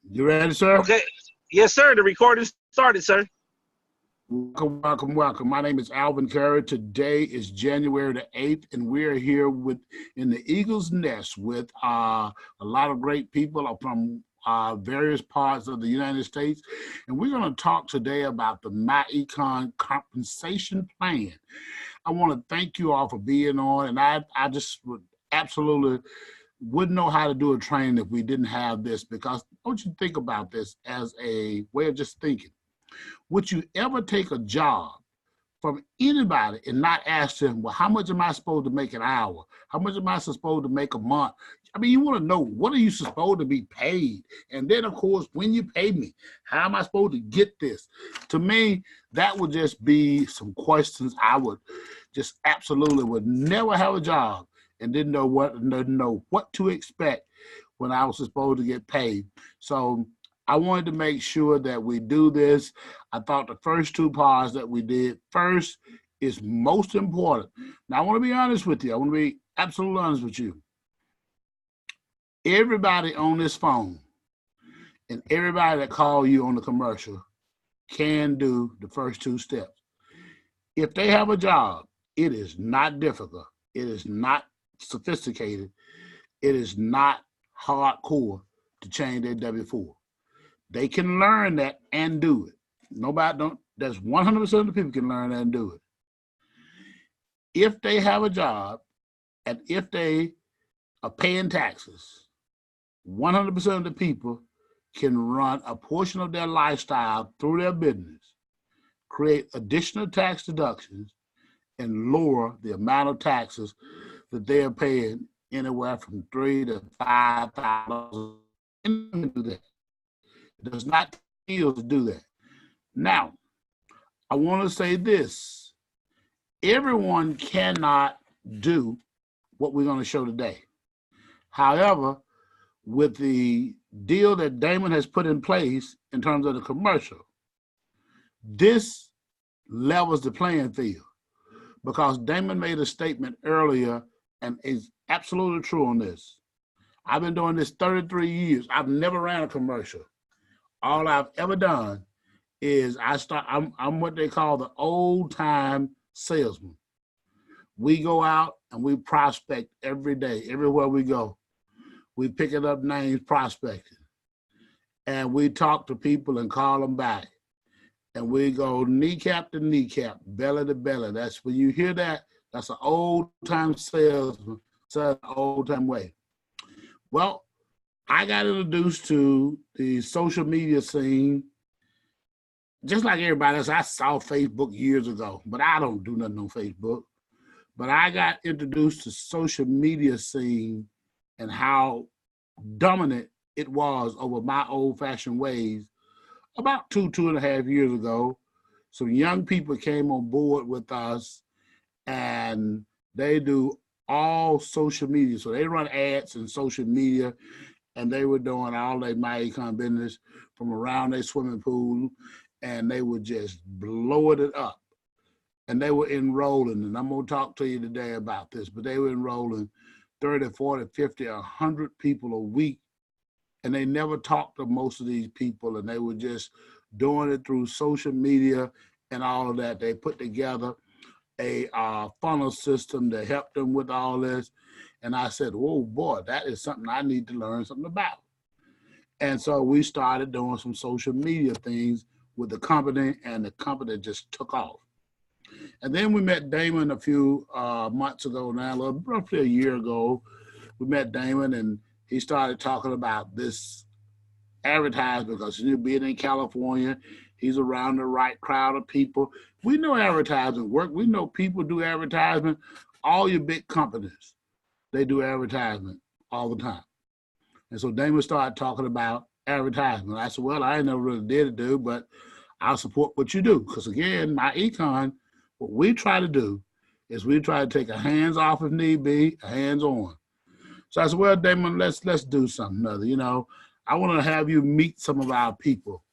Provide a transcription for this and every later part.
You ready, sir? Okay. Yes, sir. The recording started, sir. Welcome, welcome, welcome. My name is Alvin Curry. Today is January the 8th, and we're here in the Eagle's Nest with a lot of great people from various parts of the United States. And we're going to talk today about the MyEcon compensation plan. I want to thank you all for being on, and I just would absolutely wouldn't know how to do a training if we didn't have this, because don't you think about this as a way of just thinking. Would you ever take a job from anybody and not ask them, well, how much am I supposed to make an hour? How much am I supposed to make a month? I mean, you want to know, what are you supposed to be paid? And then, of course, when you pay me, how am I supposed to get this? To me, that would just be some questions I would just absolutely would never have a job and didn't know what to expect when I was supposed to get paid. So I wanted to make sure that we do this. I thought the first two parts that we did first is most important. Now, I want to be honest with you. I want to be absolutely honest with you. Everybody on this phone and everybody that call you on the commercial can do the first two steps. If they have a job, it is not difficult. It is not sophisticated. It is not hardcore to change their W-4. They can learn that and do it. That's 100% of the people can learn that and do it. If they have a job and if they are paying taxes, 100% of the people can run a portion of their lifestyle through their business, create additional tax deductions, and lower the amount of taxes that they are paying anywhere from $3,000 to $5,000. Do that. It does not feel to do that. Now, I want to say this. Everyone cannot do what we're going to show today. However, with the deal that Damon has put in place in terms of the commercial, this levels the playing field, because Damon made a statement earlier and is absolutely true on this. I've been doing this 33 years. I've never ran a commercial. All I've ever done is I'm what they call the old time salesman. We go out and we prospect every day, everywhere we go. We picking up names, prospecting. And we talk to people and call them back. And we go kneecap to kneecap, belly to belly. That's when you hear that, that's an old time salesman, so an old time way. Well, I got introduced to the social media scene just like everybody else. I saw Facebook years ago, but I don't do nothing on Facebook. But I got introduced to social media scene and how dominant it was over my old-fashioned ways about 2.5 years ago. Some young people came on board with us, and they do all social media. So they run ads in social media, and they were doing all their MyEcon business from around their swimming pool, and they were just blowing it up. And they were enrolling, and I'm going to talk to you today about this, but they were enrolling 30, 40, 50, 100 people a week, and they never talked to most of these people, and they were just doing it through social media and all of that. They put together a funnel system to help them with all this. And I said, oh boy, that is something I need to learn something about. And so we started doing some social media things with the company, and the company just took off. And then we met Damon a few months ago now, roughly a year ago. We met Damon, and he started talking about this advertisement, because being in California, he's around the right crowd of people. We know advertising work. We know people do advertisement. All your big companies, they do advertisement all the time. And so Damon started talking about advertisement. I said, well, I ain't never really did it, dude, but I'll support what you do. Because again, MyEcon, what we try to do is we try to take a hands off if need be, a hands on. So I said, well, Damon, let's do something other. I want to have you meet some of our people.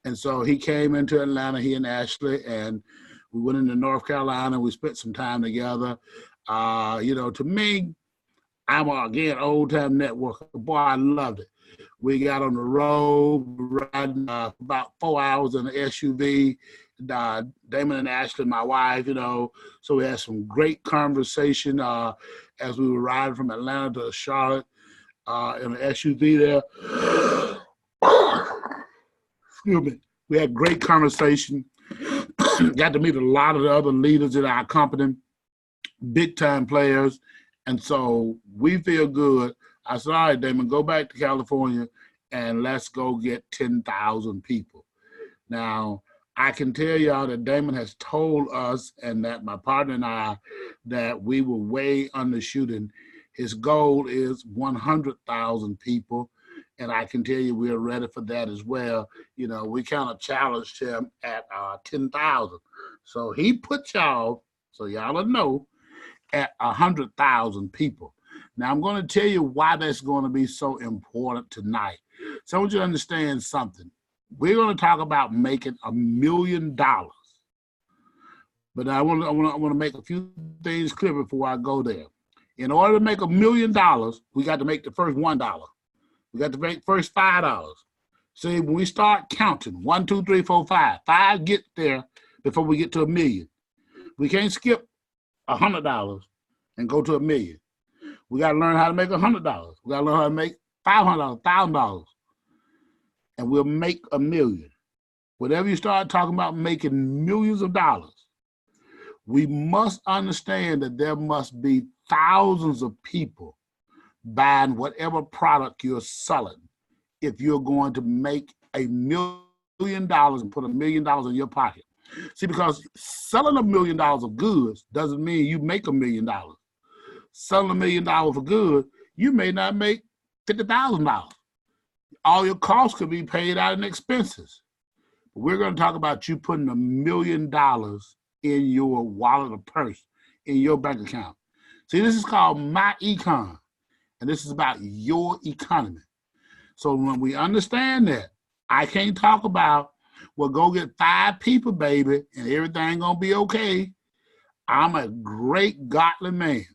And so he came into Atlanta, he and Ashley, and we went into North Carolina. We spent some time together. To me, I'm, again, old-time networker. Boy, I loved it. We got on the road, riding about 4 hours in the SUV. Damon and Ashley, my wife, so we had some great conversation as we were riding from Atlanta to Charlotte in the SUV there. Excuse me. We had great conversation. Got to meet a lot of the other leaders in our company, big-time players. And so we feel good. I said, all right, Damon, go back to California and let's go get 10,000 people. Now, I can tell y'all that Damon has told us and that my partner and I that we were way undershooting. His goal is 100,000 people. And I can tell you we're ready for that as well. We kind of challenged him at 10,000. So he put y'all, so y'all will know, at 100,000 people. Now, I'm going to tell you why that's going to be so important tonight. So I want you to understand something. We're going to talk about making $1 million. But I want to make a few things clear before I go there. In order to make $1 million, we got to make the first $1. We got to make first $5. See, when we start counting, 1, 2, 3, 4, 5, 5 get there before we get to $1 million. We can't skip $100 and go to $1 million. We got to learn how to make $100. We got to learn how to make $500, $1,000, and we'll make $1 million. Whenever you start talking about making millions of dollars, we must understand that there must be thousands of people buying whatever product you're selling if you're going to make $1 million and put $1 million in your pocket. See, because selling $1 million of goods doesn't mean you make $1 million. Selling $1 million for goods, you may not make $50,000. All your costs could be paid out in expenses. But we're going to talk about you putting $1 million in your wallet or purse, in your bank account. See, this is called MyEcon, and this is about your economy. So when we understand that, I can't talk about, well, go get 5 people, baby, and everything gonna be okay. I'm a great godly man.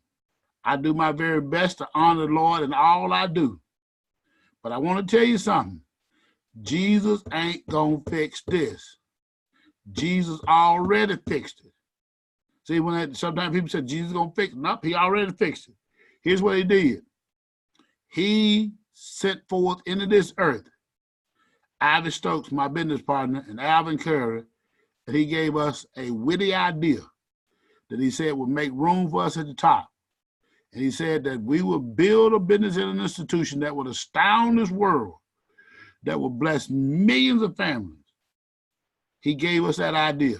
I do my very best to honor the Lord in all I do. But I want to tell you something. Jesus ain't gonna fix this. Jesus already fixed it. See, sometimes people say Jesus gonna fix it. Nope, he already fixed it. Here's what he did. He sent forth into this earth Ivy Stokes, my business partner, and Alvin Curry, and he gave us a witty idea that he said would make room for us at the top. And he said that we would build a business and an institution that would astound this world, that would bless millions of families. He gave us that idea.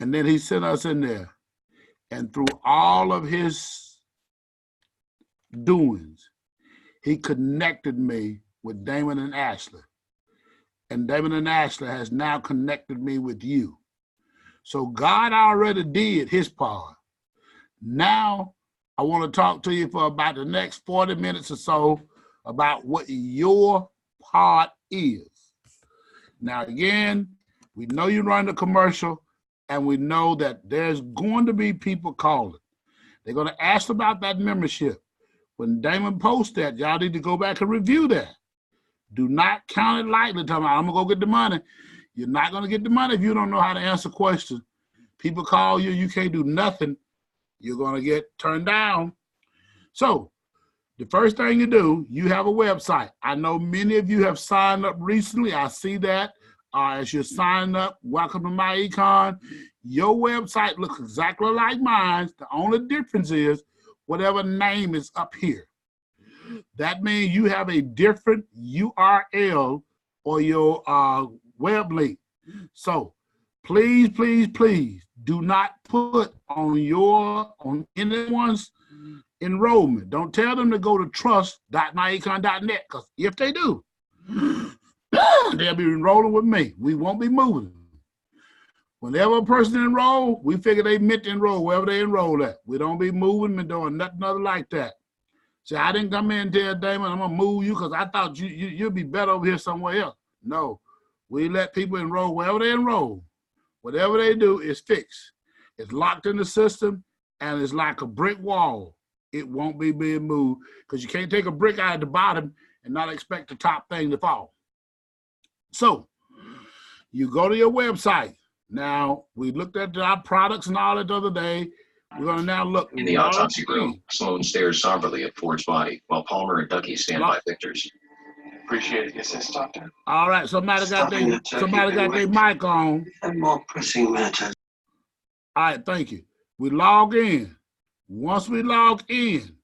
And then he sent us in there. And through all of his doings, he connected me with Damon and Ashley. And Damon and Ashley has now connected me with you. So God already did his part. Now, I want to talk to you for about the next 40 minutes or so about what your part is. Now, again, we know you run the commercial, and we know that there's going to be people calling. They're going to ask about that membership. When Damon posts that, y'all need to go back and review that. Do not count it lightly. Tell me, I'm going to go get the money. You're not going to get the money if you don't know how to answer questions. People call you, you can't do nothing. You're going to get turned down. So the first thing you do, you have a website. I know many of you have signed up recently. I see that. As you're signing up, welcome to MyEcon. Your website looks exactly like mine. The only difference is whatever name is up here. That means you have a different URL or your web link. So please, please, please do not put on anyone's enrollment. Don't tell them to go to trust.myecon.net, because if they do, they'll be enrolling with me. We won't be moving. Whenever a person enroll, we figure they meant to enroll wherever they enroll at. We don't be moving and doing nothing other like that. See, I didn't come in and tell Damon I'm gonna move you because I thought you'd be better over here somewhere else. No, we let people enroll wherever they enroll. Whatever they do is fixed. It's locked in the system, and it's like a brick wall. it won't be being moved because you can't take a brick out of the bottom and not expect the top thing to fall. So you go to your website. Now, we looked at our products and all that the other day. We're going to now look. In the autopsy room, Sloan stares somberly at Ford's body while Palmer and Ducky stand by Victor's. Appreciate the assist, Doctor. All right, somebody got their mic on. And more pressing matters. All right, thank you. We log in. Once we log in,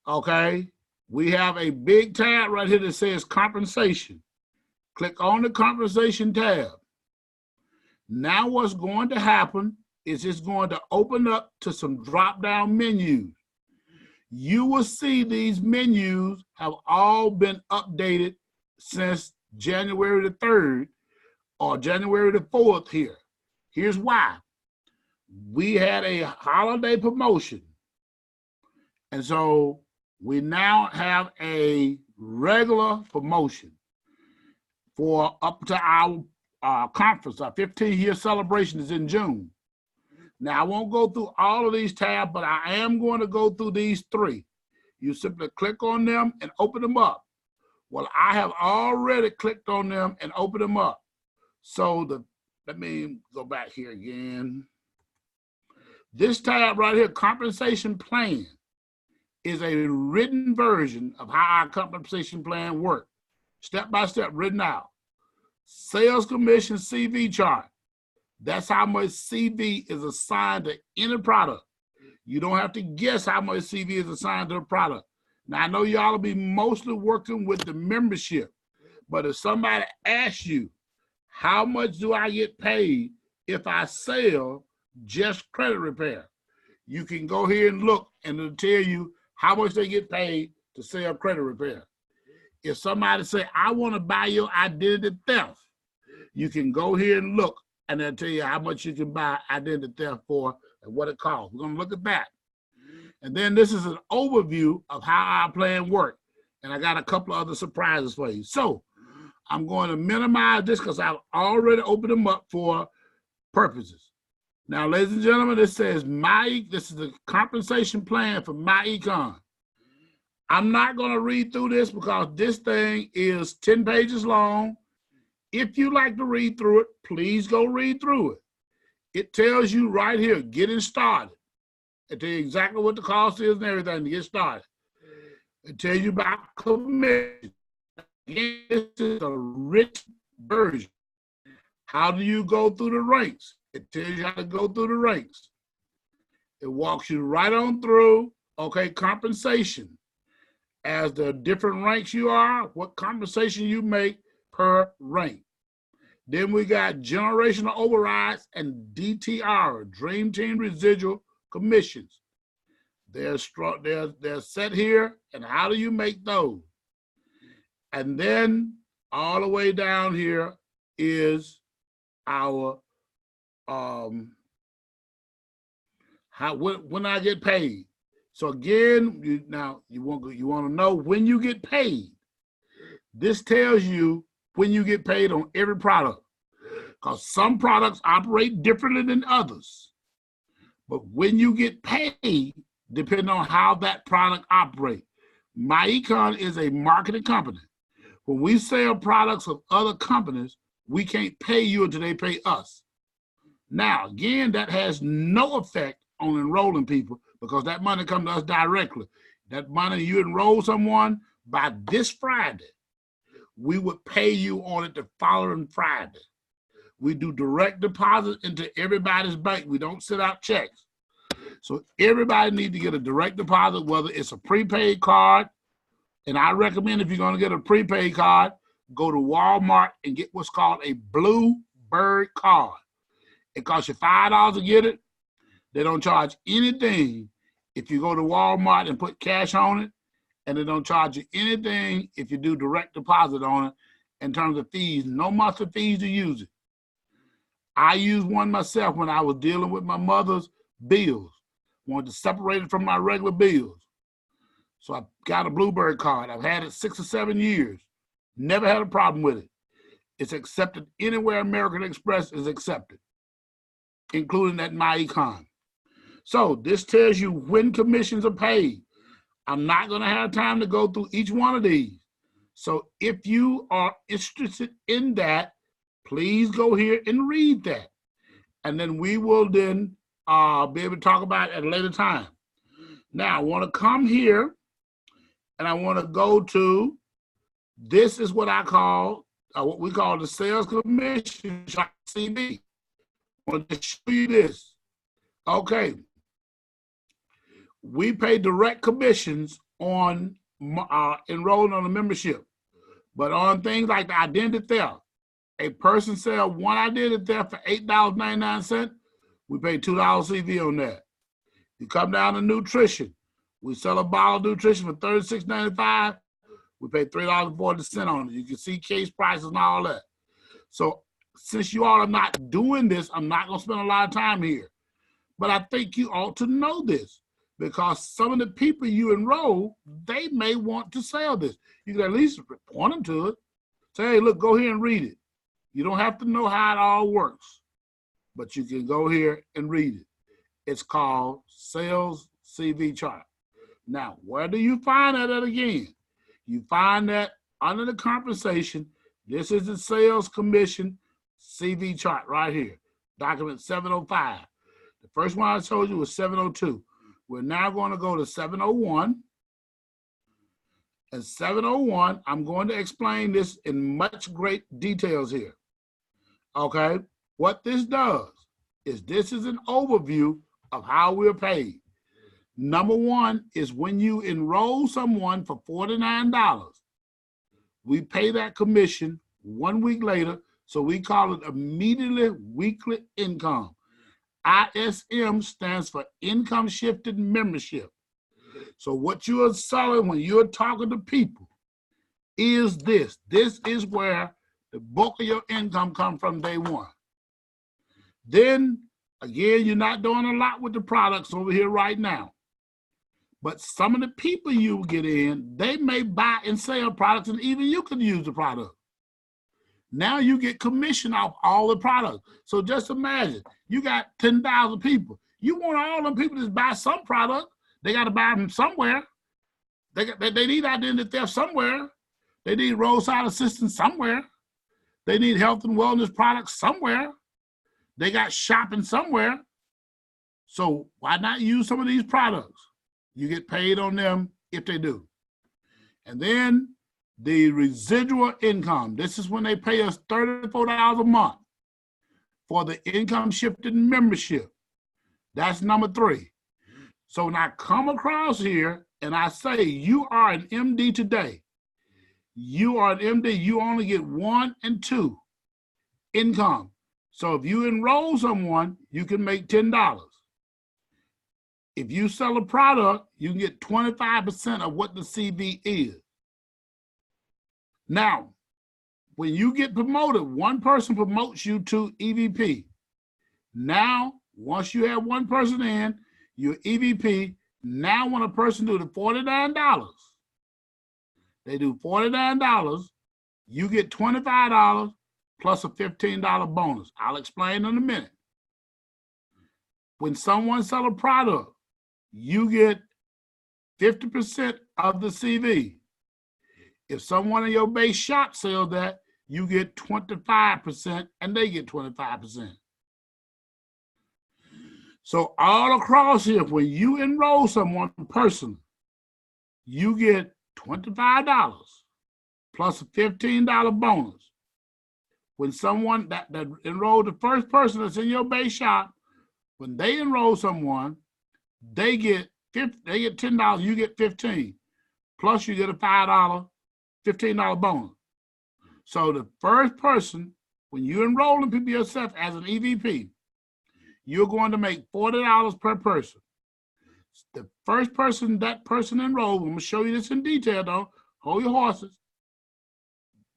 okay, we have a big tab right here that says compensation. Click on the compensation tab. Now what's going to happen is it's going to open up to some drop-down menus. You will see these menus have all been updated since January the 3rd or January the 4th here. Here's why. We had a holiday promotion. And so we now have a regular promotion for up to our conference. Our 15-year celebration is in June. Now, I won't go through all of these tabs, but I am going to go through these three. You simply click on them and open them up. Well, I have already clicked on them and opened them up. So let me go back here again. This tab right here, compensation plan, is a written version of how our compensation plan works, step by step, written out. Sales commission CV chart. That's how much CV is assigned to any product. You don't have to guess how much CV is assigned to a product. Now, I know y'all will be mostly working with the membership, but if somebody asks you, how much do I get paid if I sell just credit repair? You can go here and look, and it'll tell you how much they get paid to sell credit repair. If somebody say, I want to buy your identity theft, you can go here and look, and they'll tell you how much you can buy identity theft for and what it costs. We're going to look at that. And then this is an overview of how our plan works. And I got a couple of other surprises for you. So I'm going to minimize this because I've already opened them up for purposes. Now, ladies and gentlemen, this says this is the compensation plan for MyEcon. I'm not going to read through this because this thing is 10 pages long. If you like to read through it, please go read through it. It tells you right here, getting started. It tells you exactly what the cost is and everything to get started. It tells you about commission. Again, this is a rich version. How do you go through the ranks? It tells you how to go through the ranks. It walks you right on through, okay, compensation. As the different ranks you are, what compensation you make per rank. Then we got generational overrides and DTR, Dream Team Residual Commissions. They're set here, and how do you make those? And then all the way down here is our when I get paid. So again, you want to know when you get paid. This tells you when you get paid on every product, because some products operate differently than others. But when you get paid, depending on how that product operates. MyEcon is a marketing company. When we sell products of other companies, we can't pay you until they pay us. Now, again, that has no effect on enrolling people because that money comes to us directly. That money, you enroll someone by this Friday, we would pay you on it the following Friday. We do direct deposit into everybody's bank. We don't send out checks. So everybody needs to get a direct deposit, whether it's a prepaid card. And I recommend if you're going to get a prepaid card, go to Walmart and get what's called a Bluebird card. It costs you $5 to get it. They don't charge anything if you go to Walmart and put cash on it, and they don't charge you anything if you do direct deposit on it in terms of fees. No monthly fees to use it. I used one myself when I was dealing with my mother's bills. Wanted to separate it from my regular bills. So I got a Bluebird card. I've had it 6 or 7 years. Never had a problem with it. It's accepted anywhere American Express is accepted, including at MyEcon. So this tells you when commissions are paid. I'm not going to have time to go through each one of these. So if you are interested in that, please go here and read that. And then we will then be able to talk about it at a later time. Now, I want to come here and I want to go to, this is what I call, what we call the sales commission chart CV. I want to show you this. Okay. We pay direct commissions on enrolling on a membership. But on things like the identity theft, a person sell one identity theft for $8.99, we pay $2 CV on that. You come down to nutrition, we sell a bottle of nutrition for $36.95, we pay $3.40 on it. You can see case prices and all that. So since you all are not doing this, I'm not going to spend a lot of time here. But I think you ought to know this, because some of the people you enroll, they may want to sell this. You can at least point them to it. Say, hey, look, go here and read it. You don't have to know how it all works, but you can go here and read it. It's called Sales CV Chart. Now, where do you find that at again? You find that under the compensation. This is the sales commission CV chart right here, document 705. The first one I told you was 702. We're now going to go to 701. And 701, I'm going to explain this in much great details here. Okay, what this does is this is an overview of how we're paid. Number one is when you enroll someone for $49, we pay that commission 1 week later, so we call it immediately weekly income. ISM stands for income shifted membership. So what you are selling when you're talking to people is this. This is where the bulk of your income comes from day one. Then, again, you're not doing a lot with the products over here right now. But some of the people you get in, they may buy and sell products, and even you could use the product. Now you get commission off all the products. So just imagine, you got 10,000 people. You want all them people to buy some product. They got to buy them somewhere. They need identity theft somewhere. They need roadside assistance somewhere. They need health and wellness products somewhere. They got shopping somewhere. So why not use some of these products? You get paid on them if they do. And then the residual income. This is when they pay us $34 a month for the income shifted membership. That's number 3. So when I come across here and I say you are an MD today, you are an MD, you only get 1 and 2 income. So if you enroll someone, you can make $10. If you sell a product, you can get 25% of what the CV is. Now, when you get promoted, one person promotes you to EVP. Now, once you have one person in, you're EVP. Now, when a person do the $49, they do $49, you get $25 plus a $15 bonus. I'll explain in a minute. When someone sells a product, you get 50% of the CV. If someone in your base shop sells that, you get 25% and they get 25%. So all across here, when you enroll someone personally, you get $25 plus a $15 bonus. When someone that enrolled the first person that's in your base shop, when they enroll someone, they get $10, you get $15, plus you get a $15 bonus. So the first person, when you enroll in people yourself as an EVP, you're going to make $40 per person. The first person that person enrolled, I'm going to show you this in detail though, hold your horses.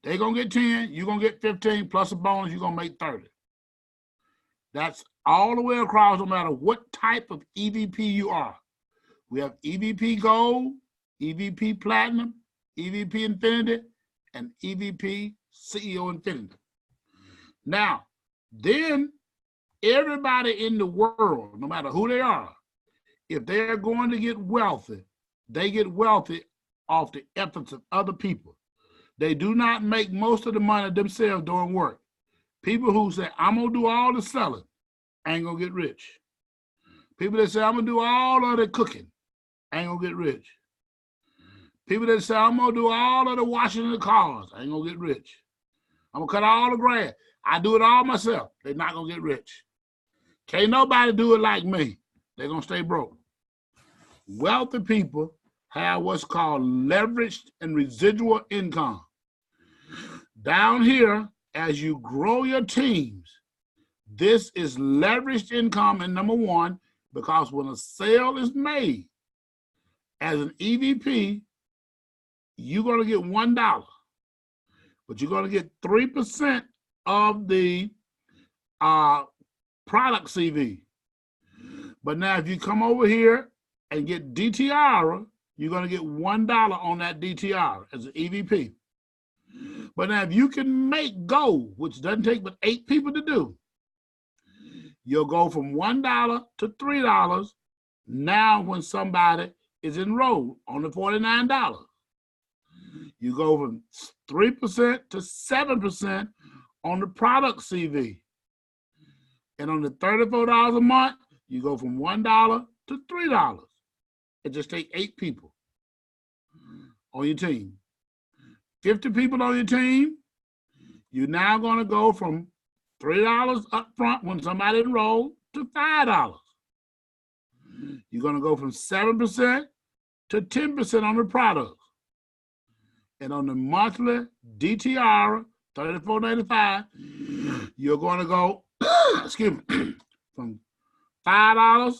They're going to get 10, you're going to get 15, plus a bonus, you're going to make 30. That's all the way across, no matter what type of EVP you are. We have EVP Gold, EVP Platinum, EVP Infinity, and EVP CEO Infinity. Now, then everybody in the world, no matter who they are, if they're going to get wealthy, They get wealthy off the efforts of other people. They do not make most of the money themselves doing work. People who say, I'm going to do all the selling, ain't going to get rich. People that say, I'm going to do all of the cooking, ain't going to get rich. People that say, I'm going to do all of the washing of the cars, ain't going to get rich. I'm going to cut all the grass. I do it all myself. They're not going to get rich. Can't nobody do it like me. They're going to stay broke. Wealthy people have what's called leveraged and residual income. Down here, as you grow your teams, this is leveraged income in number one, because when a sale is made, as an EVP, you're going to get $1, but you're going to get 3% of the product CV. But now if you come over here and get DTR, you're going to get $1 on that DTR as an EVP. But now if you can make gold, which doesn't take but 8 people to do, you'll go from $1 to $3 now when somebody is enrolled on the $49. You go from 3% to 7% on the product CV. And on the $34 a month, you go from $1 to $3. It just takes 8 people on your team. 50 people on your team, you're now going to go from $3 up front when somebody enrolled to $5. You're going to go from 7% to 10% on the products. And on the monthly DTR, $34.95, you're going to go, excuse me, from $5,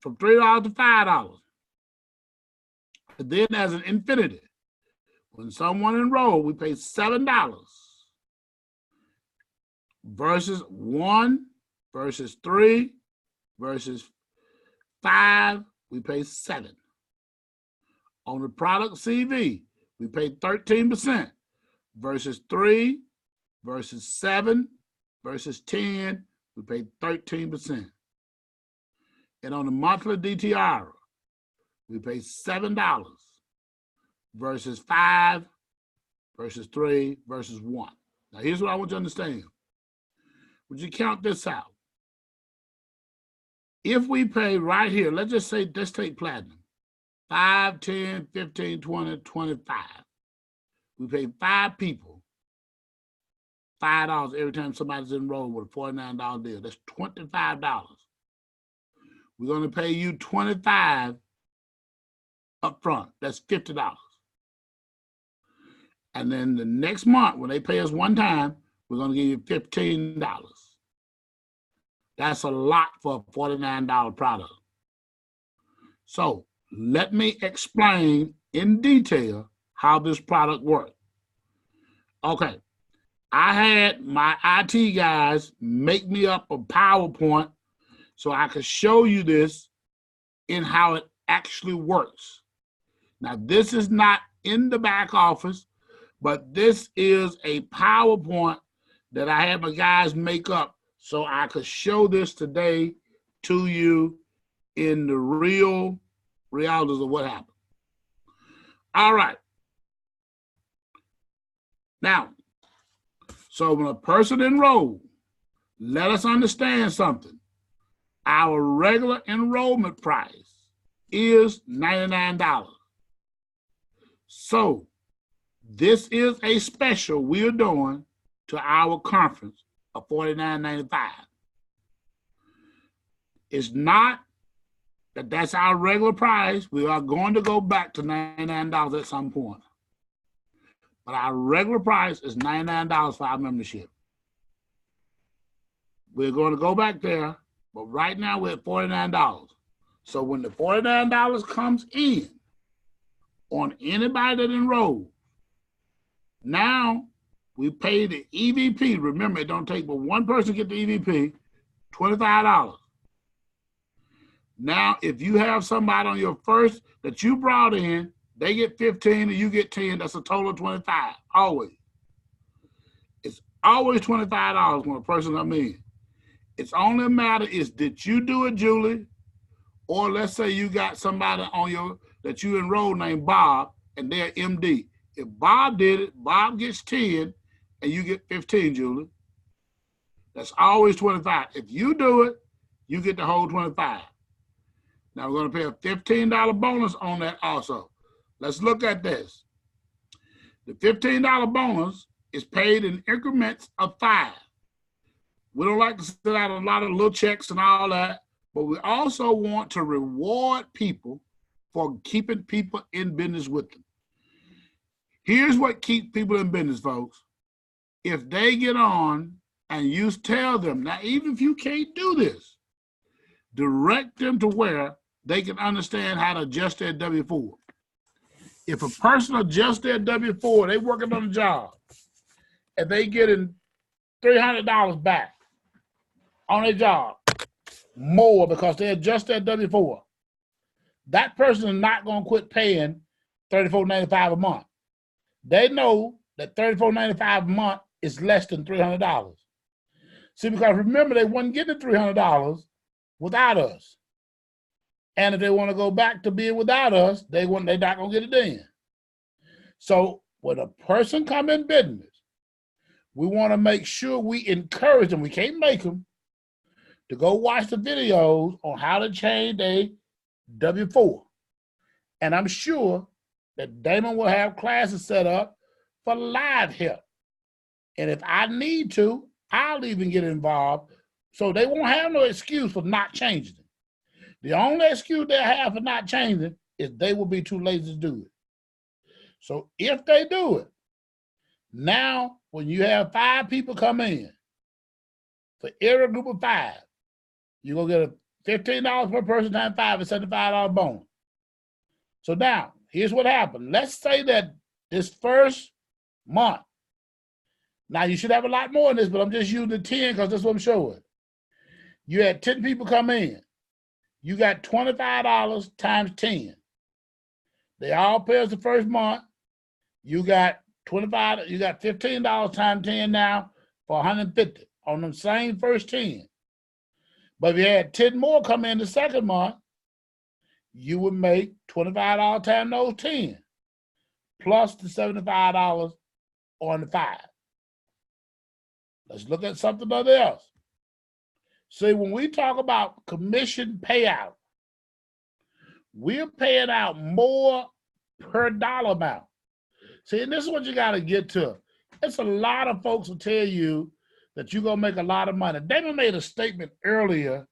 from $3 to $5. And then as an infinity, when someone enrolled, we pay $7 versus 1, versus 3, versus 5, we pay 7. On the product CV, we pay 13% versus 3, versus 7, versus 10, we pay 13%. And on the monthly DTR, we pay $7 versus 5, versus 3, versus 1. Now here's what I want you to understand. Would you count this out? If we pay right here, let's just say, let's take platinum, 5, 10, 15, 20, 25. We pay 5 people $5 every time somebody's enrolled with a $49 deal. That's $25. We're going to pay you $25 up front. That's $50. And then the next month, when they pay us one time, we're going to give you $15. That's a lot for a $49 product. So let me explain in detail how this product works. Okay, I had my IT guys make me up a PowerPoint so I could show you this in how it actually works. Now, this is not in the back office, but this is a PowerPoint that I had my guys make up so I could show this today to you in the realities of what happened. All right. Now, so when a person enrolled, let us understand something. Our regular enrollment price is $99. So this is a special we're doing to our conference of $49.95. It's not that that's our regular price. We are going to go back to $99 at some point. But our regular price is $99 for our membership. We're going to go back there, but right now we're at $49. So when the $49 comes in on anybody that enrolled, now we pay the EVP. Remember, it don't take but one person to get the EVP, $25. Now, if you have somebody on your first that you brought in, they get 15 and you get 10, that's a total of 25, always. It's always $25 when a person comes in. It's only a matter is, did you do it, Julie, Or let's say you got somebody on your that you enrolled named Bob, and they're MD. If Bob did it, Bob gets 10, and you get 15, Julie. That's always 25. If you do it, you get the whole 25. Now we're going to pay a $15 bonus on that also. Let's look at this. The $15 bonus is paid in increments of 5. We don't like to send out a lot of little checks and all that, but we also want to reward people for keeping people in business with them. Here's what keeps people in business, folks. If they get on and you tell them, now even if you can't do this, direct them to where they can understand how to adjust their W-4. If a person adjusts their W-4, they working on a job, and they getting $300 back on their job, more because they adjust their W-4, that person is not going to quit paying $34.95 a month. They know that $34.95 a month is less than $300. See, because remember, they wasn't getting $300 without us. And if they want to go back to being without us, they're not going to get it then. So when a person come in business, we want to make sure we encourage them. We can't make them to go watch the videos on how to change their W-4. And I'm sure that Damon will have classes set up for live help. And if I need to, I'll even get involved so they won't have no excuse for not changing it. The only excuse they have for not changing is they will be too lazy to do it. So if they do it, now when you have 5 people come in, for every group of 5, you're going to get a $15 per person times 5 is $75 bonus. So now, here's what happened. Let's say that this first month, now you should have a lot more in this, but I'm just using the 10 because that's what I'm showing. You had 10 people come in. You got $25 times 10. They all pay us the first month. You got $15 times 10 now for $150 on the same first 10. But if you had 10 more come in the second month, you would make $25 times those 10, plus the $75 on the 5. Let's look at something else. See, when we talk about commission payout, we're paying out more per dollar amount. See, and this is what you got to get to. It's a lot of folks will tell you that you're going to make a lot of money. Damon made a statement earlier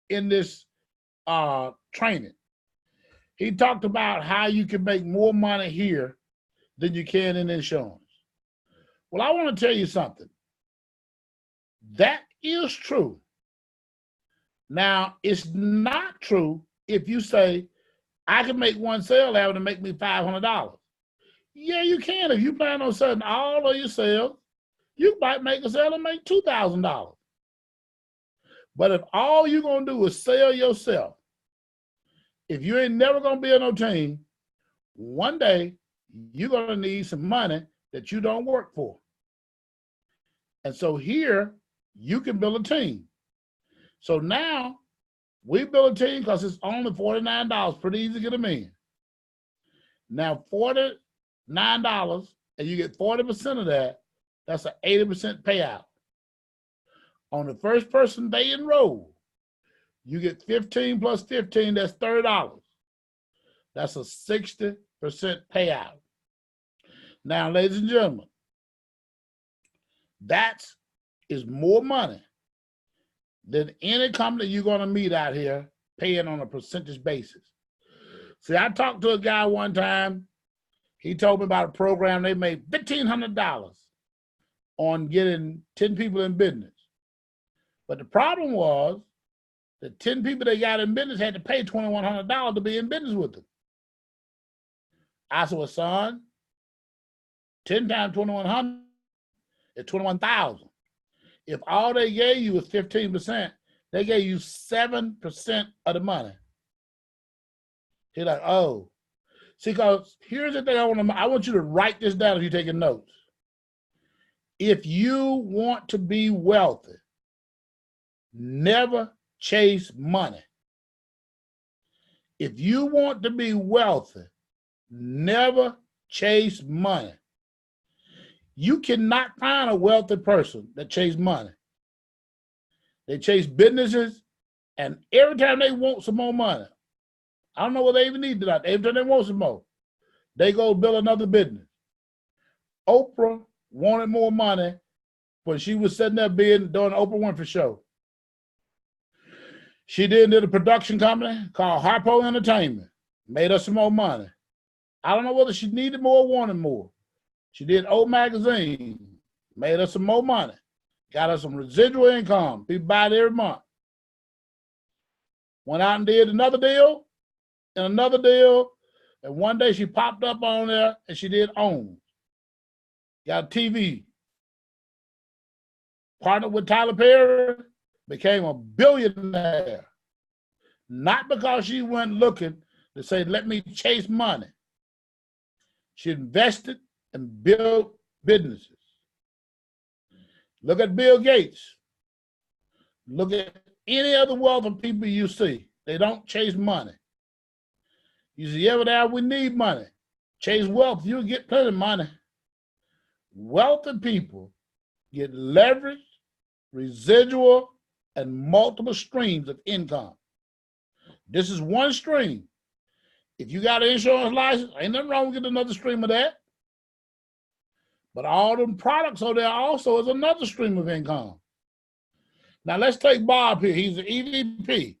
in this training. He talked about how you can make more money here than you can in insurance. Well, I want to tell you something. That is true. Now, it's not true if you say, I can make one sale out and make me $500. Yeah, you can. If you plan on selling all of your sales, you might make a sale and make $2,000. But if all you're going to do is sell yourself, if you ain't never going to be on no team, one day you're going to need some money that you don't work for. And so here, you can build a team. So now, we build a team because it's only $49, pretty easy to get them in. Now, $49, and you get 40% of that, that's an 80% payout. On the first person they enroll, you get 15 plus 15, that's $30. That's a 60% payout. Now, ladies and gentlemen, that is more money than any company you're going to meet out here paying on a percentage basis. See, I talked to a guy one time. He told me about a program. They made $1,500 on getting 10 people in business. But the problem was the 10 people they got in business had to pay $2,100 to be in business with them. I said, well, son, 10 times 2,100 is 21,000. If all they gave you was 15%, they gave you 7% of the money. He's like, oh. See, because here's the thing I want you to write this down if you're taking notes. If you want to be wealthy, never chase money. If you want to be wealthy, never chase money. You cannot find a wealthy person that chase money. They chase businesses, and every time they want some more money, I don't know what they even need to do. Every time they want some more, they go build another business. Oprah wanted more money when she was sitting there doing the Oprah Winfrey Show. She did a production company called Harpo Entertainment, made us some more money. I don't know whether she needed more or wanted more. She did Old Magazine, made us some more money, got us some residual income. People buy it every month. Went out and did another deal, and one day she popped up on there and she did OWN. Got a TV. Partnered with Tyler Perry, became a billionaire. Not because she went looking to say, let me chase money. She invested and built businesses. Look at Bill Gates. Look at any other wealthy people you see. They don't chase money. You see, every day we need money. Chase wealth, you'll get plenty of money. Wealthy people get leverage, residual, and multiple streams of income. This is one stream. If you got an insurance license, ain't nothing wrong with getting another stream of that. But all them products over there also is another stream of income. Now let's take Bob here. He's an EVP.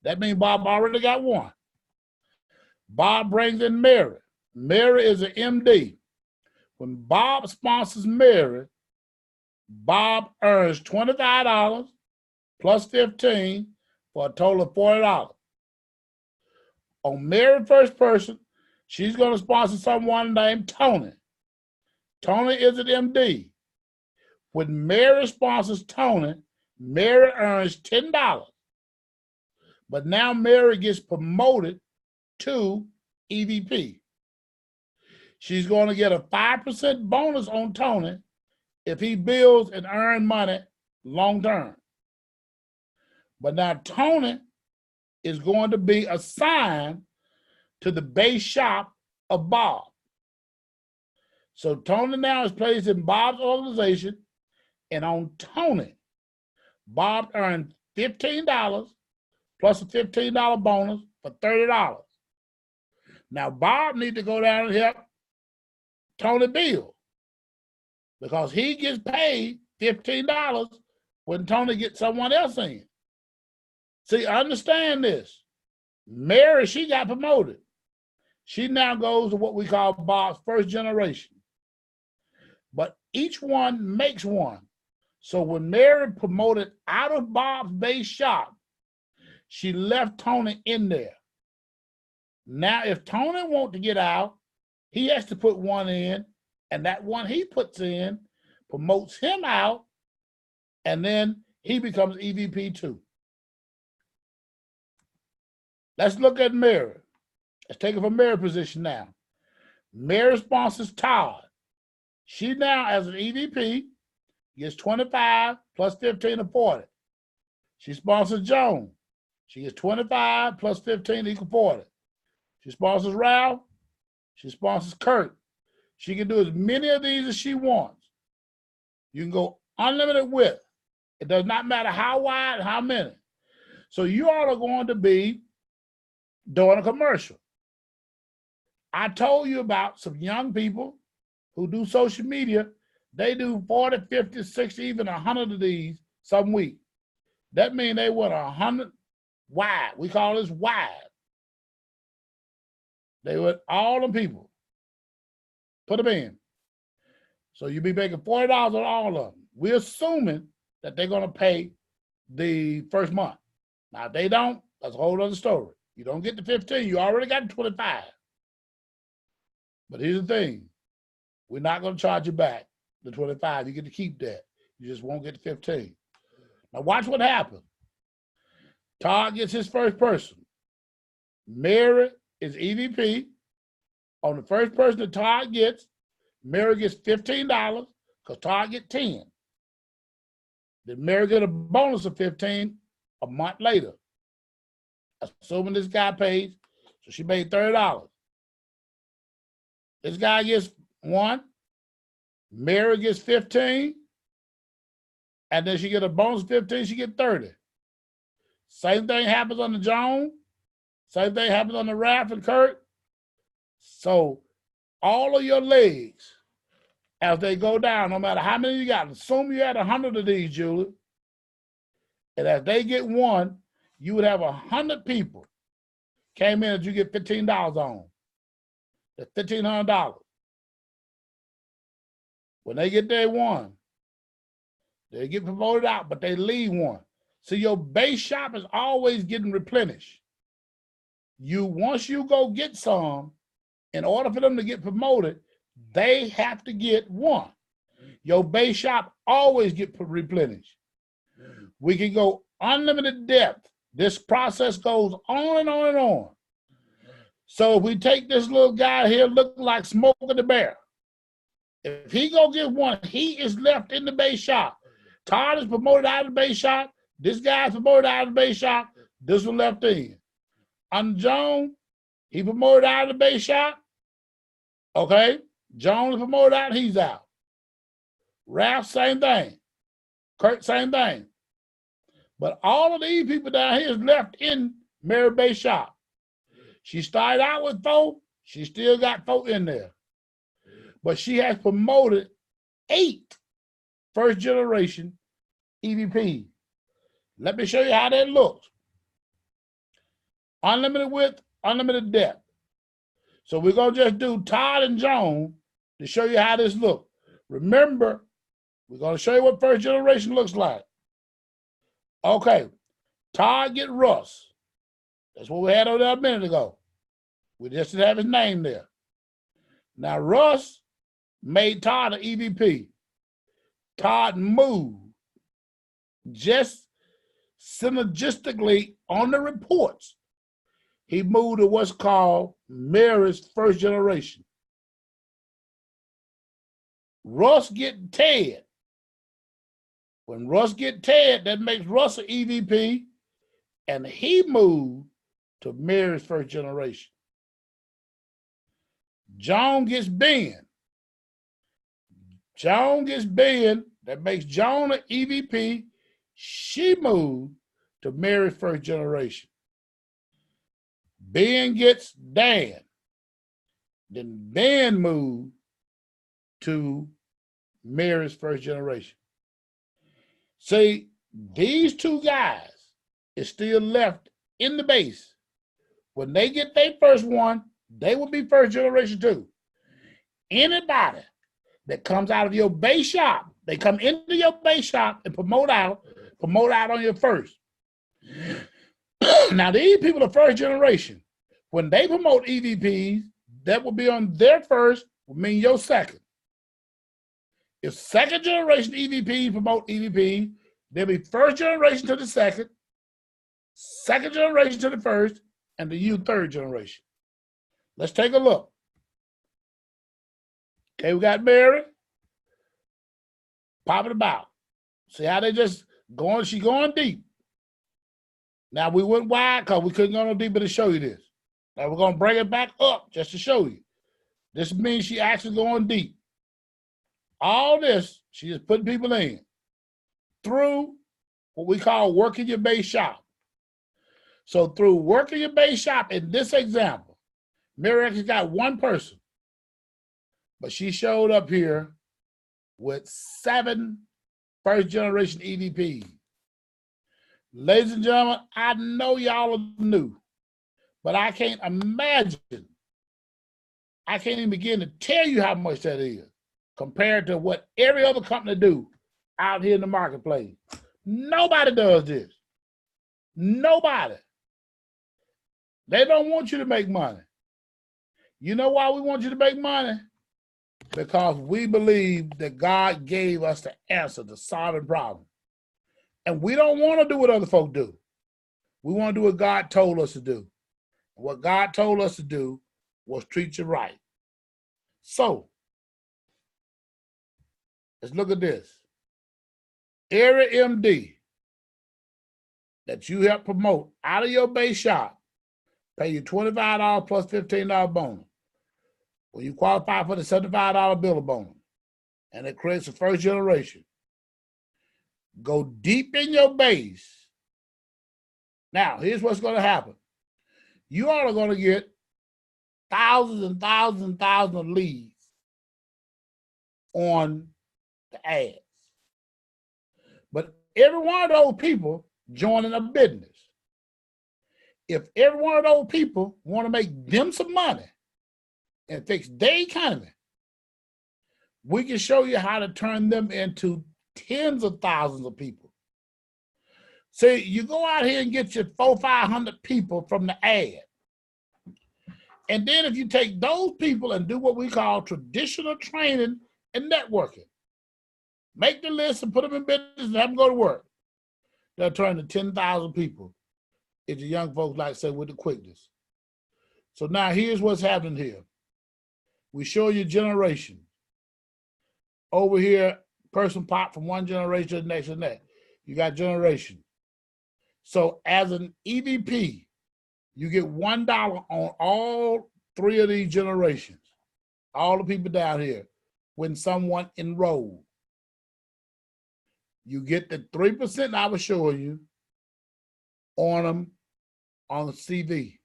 That means Bob already got one. Bob brings in Mary. Mary is an MD. When Bob sponsors Mary, Bob earns $25 plus $15 for a total of $40. On Mary's first person, she's going to sponsor someone named Tony. Tony is an MD. When Mary sponsors Tony, Mary earns $10. But now Mary gets promoted to EVP. She's going to get a 5% bonus on Tony if he builds and earns money long term. But now Tony is going to be assigned to the base shop of Bob. So Tony now is placed in Bob's organization, and on Tony, Bob earned $15 plus a $15 bonus for $30. Now Bob needs to go down and help Tony build because he gets paid $15 when Tony gets someone else in. See, understand this. Mary, she got promoted. She now goes to what we call Bob's first generation. But each one makes one. So when Mary promoted out of Bob's base shop, she left Tony in there. Now, if Tony wants to get out, he has to put one in, and that one he puts in promotes him out, and then he becomes EVP too. Let's look at Mary. Let's take it from Mary's position now. Mary sponsors Todd. She now, as an EVP, gets 25 plus 15 or 40. She sponsors Joan. She gets 25 plus 15 equal 40. She sponsors Ralph. She sponsors Kurt. She can do as many of these as she wants. You can go unlimited width. It does not matter how wide, how many. So you all are going to be doing a commercial. I told you about some young people who do social media. They do 40, 50, 60, even 100 of these some week. That means they went 100 wide. We call this wide. They went all them people. Put them in. So you'll be making $40 on all of them. We're assuming that they're going to pay the first month. Now, if they don't, that's a whole other story. You don't get the 15, you already got the 25. But here's the thing. We're not going to charge you back the 25. You get to keep that. You just won't get the 15. Now watch what happens. Todd gets his first person. Mary is EVP. On the first person that Todd gets, Mary gets $15 because Todd gets 10. Then Mary get a bonus of 15 a month later. Assuming this guy pays So she made $30. This guy gets 1. Mary gets 15. And then she get a bonus 15, she get 30. Same thing happens on the Joan. Same thing happens on the Ralph and Kurt. So all of your legs, as they go down, no matter how many you got, assume you had 100 of these, Julie. And as they get 1, you would have 100 people came in that you get $15 on. That's $1,500. When they get their 1, they get promoted out, but they leave 1. So your base shop is always getting replenished. Once you go get some, in order for them to get promoted, they have to get 1. Your base shop always get replenished. We can go unlimited depth. This process goes on and on and on. So if we take this little guy here, looking like Smoking the Bear, if he go get 1, he is left in the base shop. Todd is promoted out of the base shop. This guy is promoted out of the base shop. This one left in. On Joan, he promoted out of the base shop. Okay, Joan is promoted out, he's out. Ralph, same thing. Kurt, same thing. But all of these people down here is left in Mary Base shop. She started out with 4, she still got 4 in there. But she has promoted 8 first generation EVP. Let me show you how that looks. Unlimited width, unlimited depth. So we're going to just do Todd and Joan to show you how this looks. Remember, we're going to show you what first generation looks like. Okay, Todd get Russ. That's what we had over there a minute ago. We just didn't have his name there. Now, Russ made Todd an EVP. Todd moved just synergistically on the reports. He moved to what's called Mary's first generation. Russ get Ted. When Russ get Ted, that makes Russ an EVP, and he moved to Mary's first generation. Joan gets Ben. Joan gets Ben. That makes Joan an EVP. She moved to Mary's first generation. Ben gets Dan. Then Ben moved to Mary's first generation. See, these 2 guys is still left in the base. When they get their first 1, they will be first generation too. Anybody that comes out of your base shop, they come into your base shop and promote out on your first. Now, these people are first generation. When they promote EVPs, that will be on their first, will mean your second. If second generation EVPs promote EVP, they'll be first generation to the second generation to the first, and the you third generation. Let's take a look. Okay, we got Mary. Popping about. See how they just going, she going deep. Now we went wide because we couldn't go no deeper to show you this. Now we're going to bring it back up just to show you. This means she actually going deep. All this, she is putting people in through what we call working your base shop. So through working your base shop, in this example, Mary actually got 1 person, but she showed up here with 7 first generation EVPs. Ladies and gentlemen, I know y'all are new, but I can't imagine, I can't even begin to tell you how much that is compared to what every other company do out here in the marketplace. Nobody does this. Nobody. They don't want you to make money. You know why we want you to make money? Because we believe that God gave us the answer to solving problems. And we don't want to do what other folk do. We want to do what God told us to do. What God told us to do was treat you right. So, let's look at this. Every MD that you help promote out of your base shop, pay you $25 plus $15 bonus. When you qualify for the $75 bill bonus, and it creates the first generation. Go deep in your base. Now, here's what's going to happen. You all are going to get thousands and thousands and thousands of leads on the ads. But every one of those people joining a business. If every one of those people want to make them some money and fix their economy, we can show you how to turn them into tens of thousands of people. See, you go out here and get your 400-500 people from the ad. And then if you take those people and do what we call traditional training and networking, make the list and put them in business and have them go to work, they'll turn to 10,000 people, if the young folks like to say, with the quickness. So now here's what's happening here. We show you generation. Over here, person pop from one generation to the next and that. You got generation. So as an EVP, you get $1 on all three of these generations, all the people down here, when someone enrolled. You get the 3% I was showing you on them on the CV.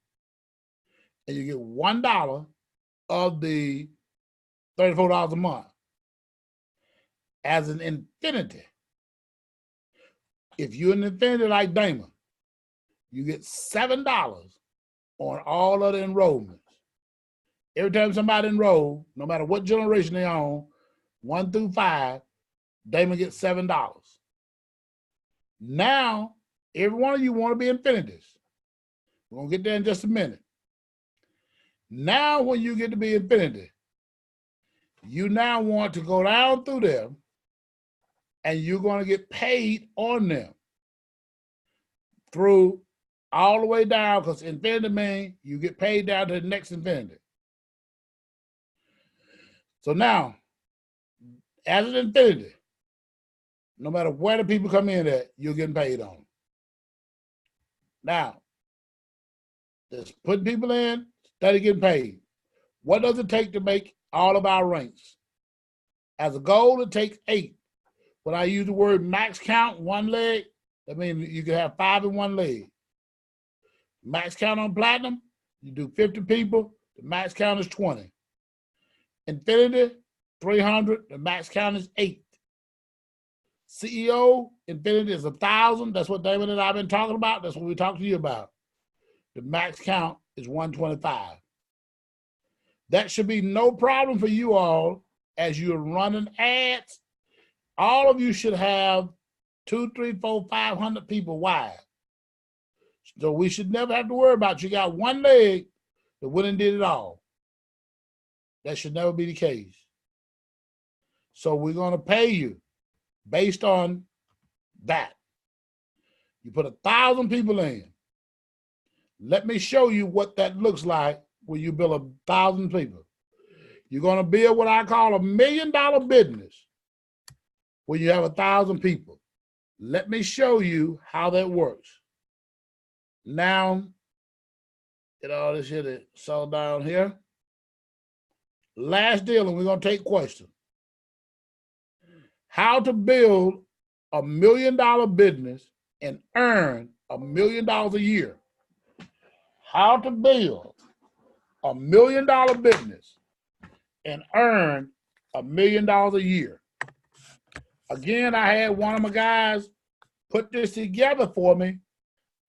And you get $1 of the $34 a month. As an infinity, if you're an infinity like Damon, you get $7 on all of the enrollments. Every time somebody enroll, no matter what generation they're on, 1 through 5, Damon gets $7. Now, every one of you want to be infinities. We're going to get there in just a minute. Now, when you get to be infinity, you now want to go down through there and you're going to get paid on them through all the way down, because infinity means you get paid down to the next infinity. So now, as an infinity, no matter where the people come in at, you're getting paid on. Now, just putting people in, steady getting paid. What does it take to make all of our ranks? As a goal, it takes 8. When I use the word max count, one leg, that means you can have 5 in one leg. Max count on platinum, you do 50 people, the max count is 20. Infinity, 300, the max count is 8. CEO, Infinity is 1,000. That's what David and I have been talking about. That's what we talked to you about. The max count is 125. That should be no problem for you all as you're running ads. All of you should have 2, 3, 4, 500 people wide. So we should never have to worry about you got one leg that went and did it all. That should never be the case. So we're going to pay you based on that. You put 1,000 people in. Let me show you what that looks like when you build 1,000 people. You're going to build what I call $1 million business when you have 1,000 people. Let me show you how that works. Now, get all this here to settle down here. Last deal, and we're going to take questions. How to build $1 million business and earn $1 million a year. How to build $1 million business and earn $1 million a year. Again, I had one of my guys put this together for me.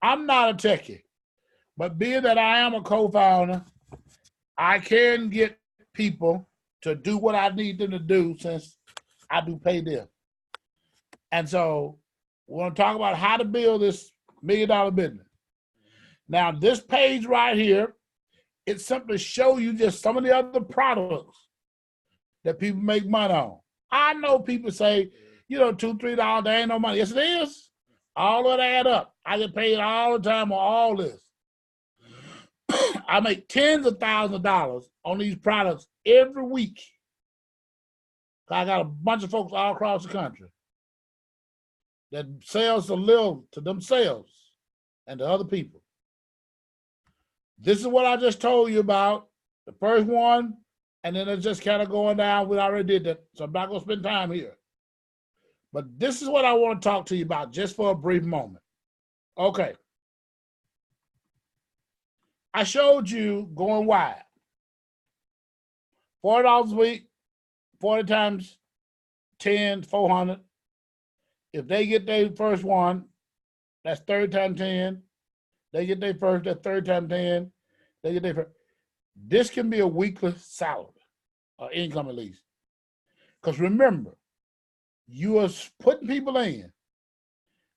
I'm not a techie, but being that I am a co-founder, I can get people to do what I need them to do since I do pay them. And so we're going to talk about how to build this $1 million business. Now, this page right here, it's simply show you just some of the other products that people make money on. I know people say, you know, $2, $3, there ain't no money. Yes, it is. All of that add up. I get paid all the time on all this. I make tens of thousands of dollars on these products every week. I got a bunch of folks all across the country that sells to live to themselves and to other people. This is what I just told you about. The first one, and then it's just kind of going down. We already did that, so I'm not going to spend time here. But this is what I want to talk to you about just for a brief moment. Okay. I showed you going wide. $40 a week, 40 times 10, 400. If they get their first one, that's 30 times 10. They get their first, that's 30 times 10. They get their first. This can be a weekly salary or income at least. Because remember, you are putting people in.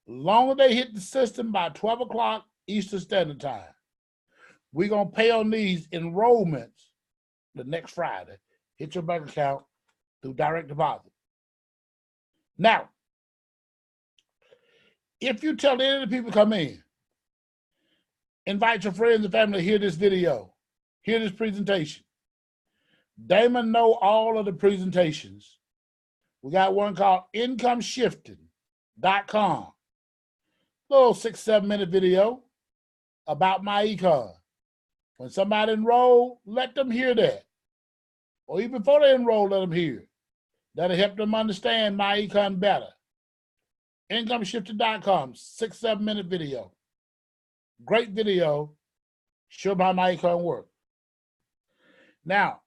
Long as they hit the system by 12 o'clock Eastern Standard Time, we're going to pay on these enrollments the next Friday. Hit your bank account through direct deposit. Now, if you tell any of the people to come in, invite your friends and family to hear this video, hear this presentation. Damon know all of the presentations. We got one called incomeshifting.com. Little 6-7 minute video about MyEcon. When somebody enroll, let them hear that. Or even before they enroll, let them hear it. That'll help them understand MyEcon better. Incomeshifting.com, 6-7 minute video. Great video. Show them how MyEcon works. Now,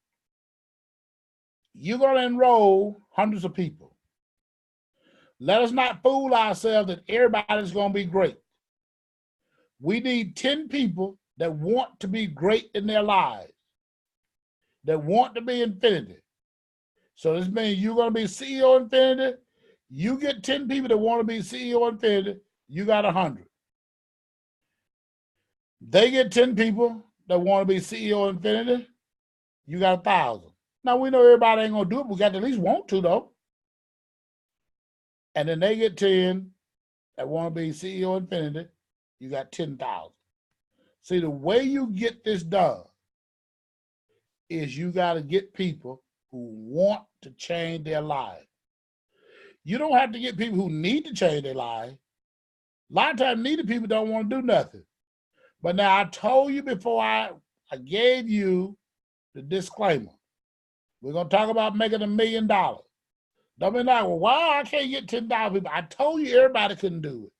you're going to enroll hundreds of people. Let us not fool ourselves that everybody's going to be great. We need 10 people that want to be great in their lives, that want to be Infinity. So this means you're going to be CEO Infinity. You get 10 people that want to be CEO Infinity, you got 100. They get 10 people that want to be CEO Infinity, you got 1,000. Now we know everybody ain't going to do it, but we got to at least want to though. And then they get 10 that want to be CEO Infinity, you got 10,000. See, the way you get this done is you got to get people who want to change their lives. You don't have to get people who need to change their lives. A lot of times needed people don't want to do nothing. But now I told you before I gave you the disclaimer. We're going to talk about making $1 million. Don't be like, well, why I can't get 10,000 people? I told you everybody couldn't do it.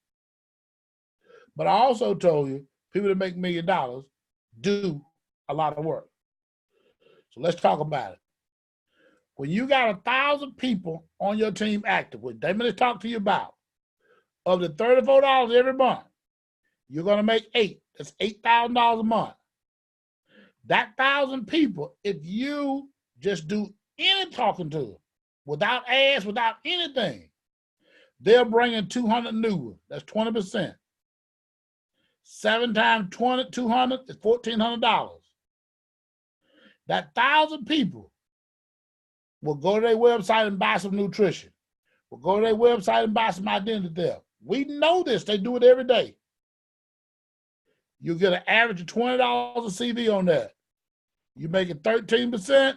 But I also told you people that make $1 million do a lot of work. So let's talk about it. When you got 1,000 people on your team active, which Damon has talked to you about, of the $34 every month, you're going to make 8. That's $8,000 a month. That 1,000 people, if you just do any talking to them, without ads, without anything, they'll bring in 200 new ones. That's 20%. 7 times 20, 200 is $1,400. That 1,000 people will go to their website and buy some nutrition. Will go to their website and buy some identity theft. We know this. They do it every day. You get an average of $20 a CV on that. You make it 13%,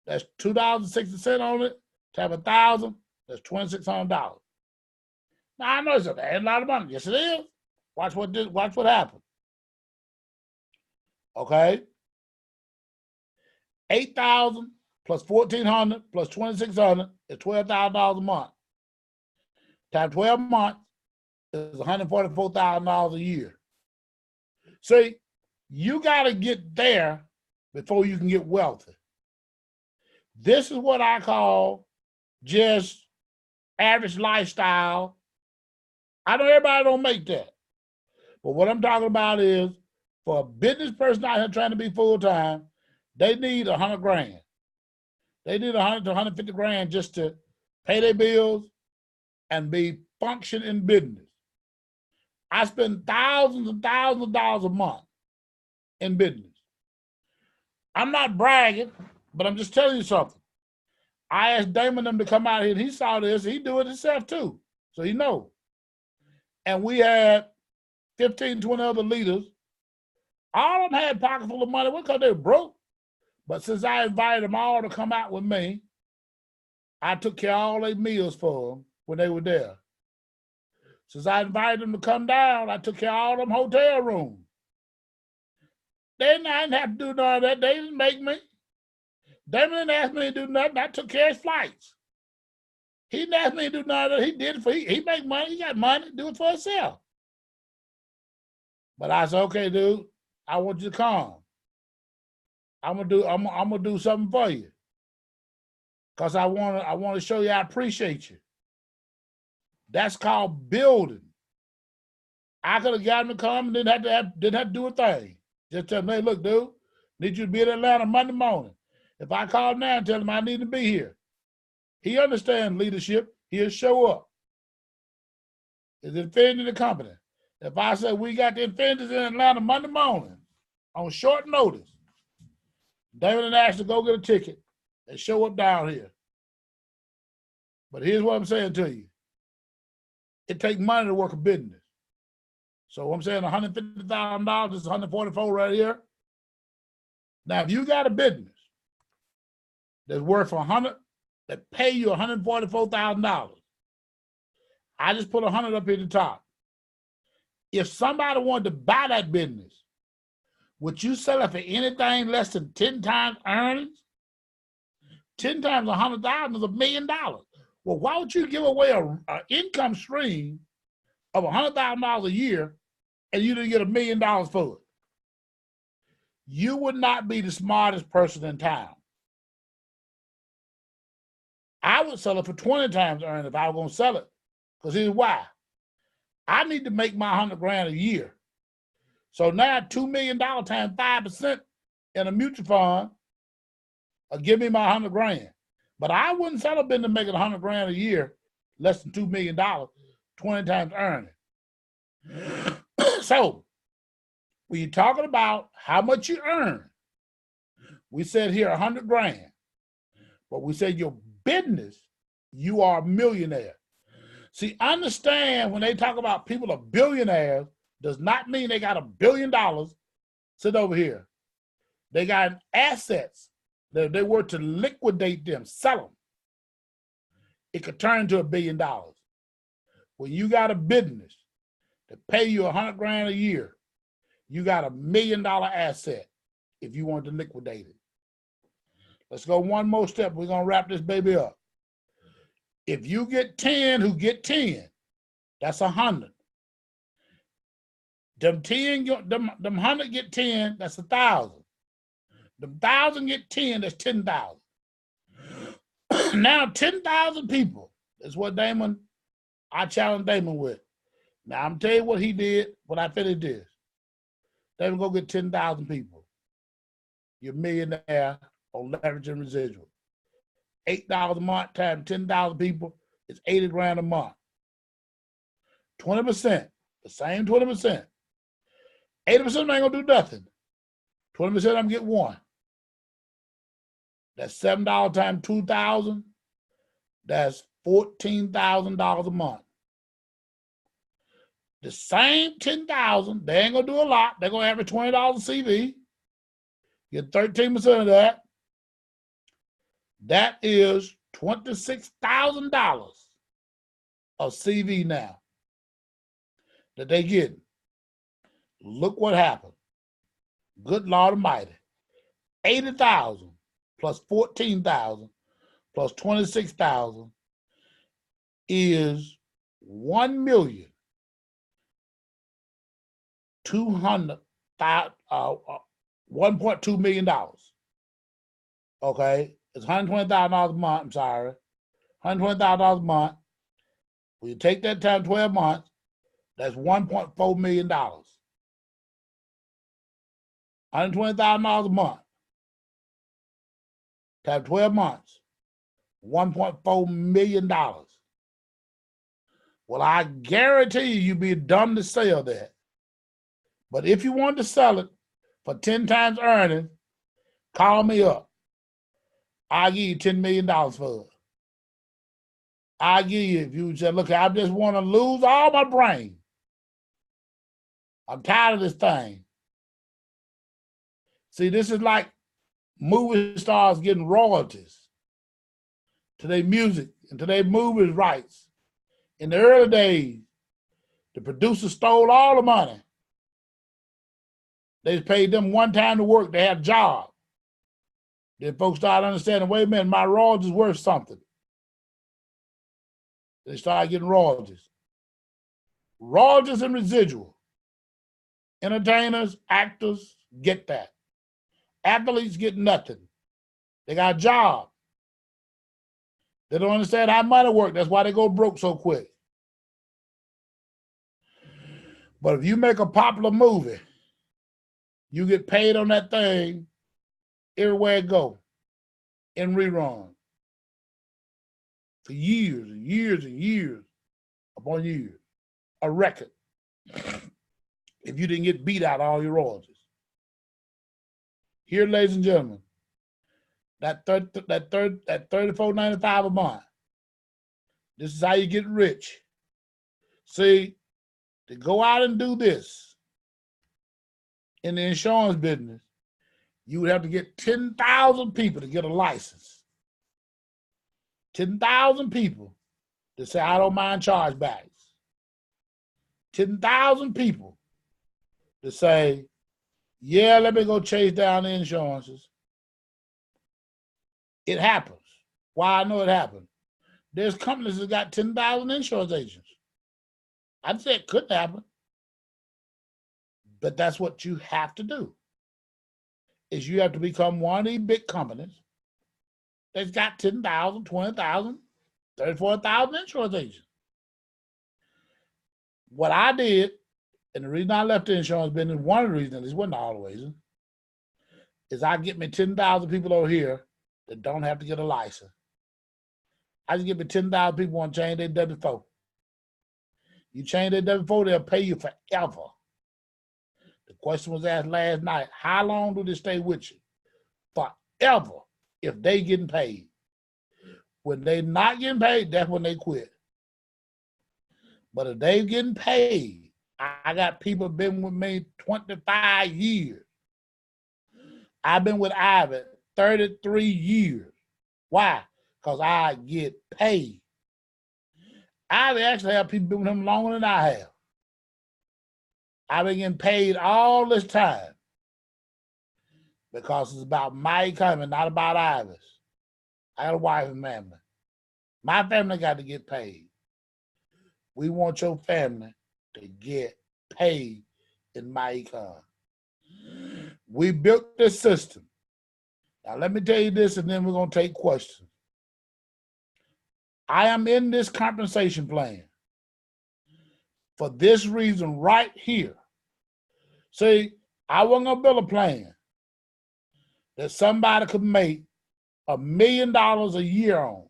that's $2.60 on it. Times 1,000, that's $2,600. Now I know it's a lot of money. Yes, it is. Watch what happens. Okay. 8,000 plus 1,400 plus 2,600 is $12,000 a month. Times 12 months is $144,000 a year. See, you got to get there before you can get wealthy. This is what I call just average lifestyle. I know everybody don't make that. But what I'm talking about is for a business person out here trying to be full-time, they need 100 grand. They need 100 to 150 grand just to pay their bills and be function in business. I spend thousands and thousands of dollars a month in business. I'm not bragging, but I'm just telling you something. I asked Damon them to come out here and he saw this. He do it himself too. So he knows. And we had 15, 20 other leaders. All of them had pockets full of money because they were broke. But since I invited them all to come out with me, I took care of all their meals for them when they were there. Since I invited them to come down, I took care of all them hotel rooms. They didn't have to do none of that. They didn't make me. Damon didn't ask me to do nothing. I took care of his flights. He didn't ask me to do none of that. He did it for he make money. He got money. Do it for himself. But I said, okay, dude, I want you to come. I'm gonna do something for you. Because I want to show you I appreciate you. That's called building. I could have gotten him to come and didn't have to do a thing. Just tell him, hey, look, dude, need you to be in Atlanta Monday morning. If I call now and tell him I need to be here, he understands leadership. He'll show up. It's Infinity the company. If I say we got the Infinities in Atlanta Monday morning on short notice, David and Ashley go get a ticket and show up down here. But here's what I'm saying to you. It takes money to work a business. So I'm saying $150,000 is $144 right here. Now, if you got a business that's worth that pay you $144,000, I just put 100 up here at the top. If somebody wanted to buy that business, would you sell it for anything less than 10 times earnings? 10 times 100,000 is $1 million. Well, why would you give away an income stream of $100,000 a year and you didn't get $1 million for it? You would not be the smartest person in town. I would sell it for 20 times earnings if I was going to sell it. Because here's why. I need to make my 100 grand a year. So now $2 million times 5% in a mutual fund will give me my 100 grand. But I wouldn't sell a business making 100 grand a year, less than $2 million, 20 times earning. So when you're talking about how much you earn, we said here 100 grand. But we said your business, you are a millionaire. See, understand when they talk about people are billionaires, does not mean they got $1 billion sit over here. They got assets that if they were to liquidate them, sell them, it could turn into $1 billion. When you got a business that pay you 100 grand a year, you got $1 million asset if you want to liquidate it. Let's go one more step. We're going to wrap this baby up. If you get 10 who get 10, that's 100. Them 100 get 10, that's 1,000. Them 1,000 get 10, that's 10,000. Now 10,000 people is what I challenged Damon with. Now I'm telling you what he did when I finished this. Damon go get 10,000 people. You're a millionaire on leverage and residual. $8 a month times 10,000 people is 80 grand a month. 20%, the same 20%. 80% ain't gonna do nothing. 20% I'm get one. That's $7 times 2,000. That's $14,000 a month. The same 10,000, they ain't gonna do a lot. They're gonna average $20 CV. Get 13% of that. That is $26,000 of CV now that they get. Look what happened. Good Lord Almighty. 80,000 plus 14,000 plus 26,000 is 1.2 million dollars. Okay, it's $120,000 a month. I'm sorry, $120,000 a month. When you take that times 12 months, that's $1.4 million. $120,000 a month times 12 months, $1.4 million. Well, I guarantee you'd be dumb to sell that. But if you want to sell it for 10 times earnings, call me up. I'll give you $10 million for it. I'll give you, if you say, look, I just want to lose all my brain. I'm tired of this thing. See, this is like movie stars getting royalties to their music and to their movie rights. In the early days, the producer stole all the money. They paid them one time to work. They had a job. Then folks started understanding, wait a minute, my royalties is worth something. They started getting royalties. Royalties and residual. Entertainers, actors get that. Athletes get nothing. They got a job. They don't understand how money works. That's why they go broke so quick. But if you make a popular movie, you get paid on that thing everywhere it go in rerun for years and years and years upon years. A record. If you didn't get beat out all your royalties. Here, ladies and gentlemen, that $34.95 a month. This is how you get rich. See, to go out and do this in the insurance business, you would have to get 10,000 people to get a license. 10,000 people to say, I don't mind chargebacks. 10,000 people to say, yeah, let me go chase down the insurances. It happens. Why I know it happened? There's companies that got 10,000 insurance agents. I'd say it couldn't happen. But that's what you have to do, is you have to become one of these big companies that's got 10,000, 20,000, 34,000 insurance agents. What I did, and the reason I left the insurance business, one of the reasons, this wasn't all the reason, is I get me 10,000 people over here that don't have to get a license. I just get me 10,000 people want to change their W-4. You change their W-4, they'll pay you forever. The question was asked last night, how long do they stay with you? Forever, if they getting paid. When they not getting paid, that's when they quit. But if they getting paid, I got people been with me 25 years. I've been with Ivy 33 years. Why? Because I get paid. Ivy actually have people been with him longer than I have. I've been getting paid all this time because it's about MyEcon and not about Ivy's. I got a wife and family. My family got to get paid. We want your family to get paid in MyEcon. We built this system. Now let me tell you this, and then we're going to take questions. I am in this compensation plan for this reason right here. See, I wasn't going to build a plan that somebody could make $1 million a year on.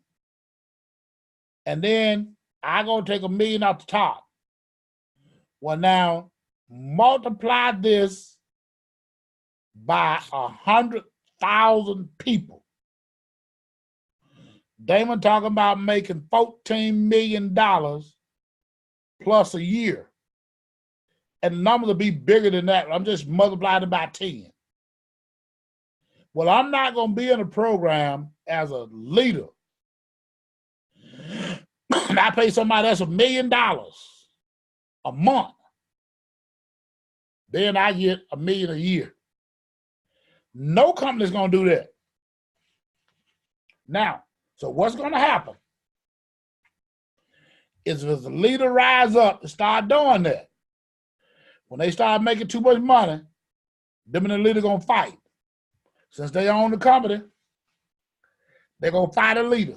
And then I going to take $1 million off the top. Well, now multiply this by 100,000 people. Damon talking about making $14 million plus a year. And the numbers will be bigger than that. I'm just multiplying it by 10. Well, I'm not going to be in a program as a leader. And I pay somebody that's $1 million a month. Then I get $1 million a year. No company's going to do that. Now, so what's going to happen is if the leader rise up and start doing that, when they start making too much money, them and the leader going to fight. Since they own the company, they're going to fight a leader.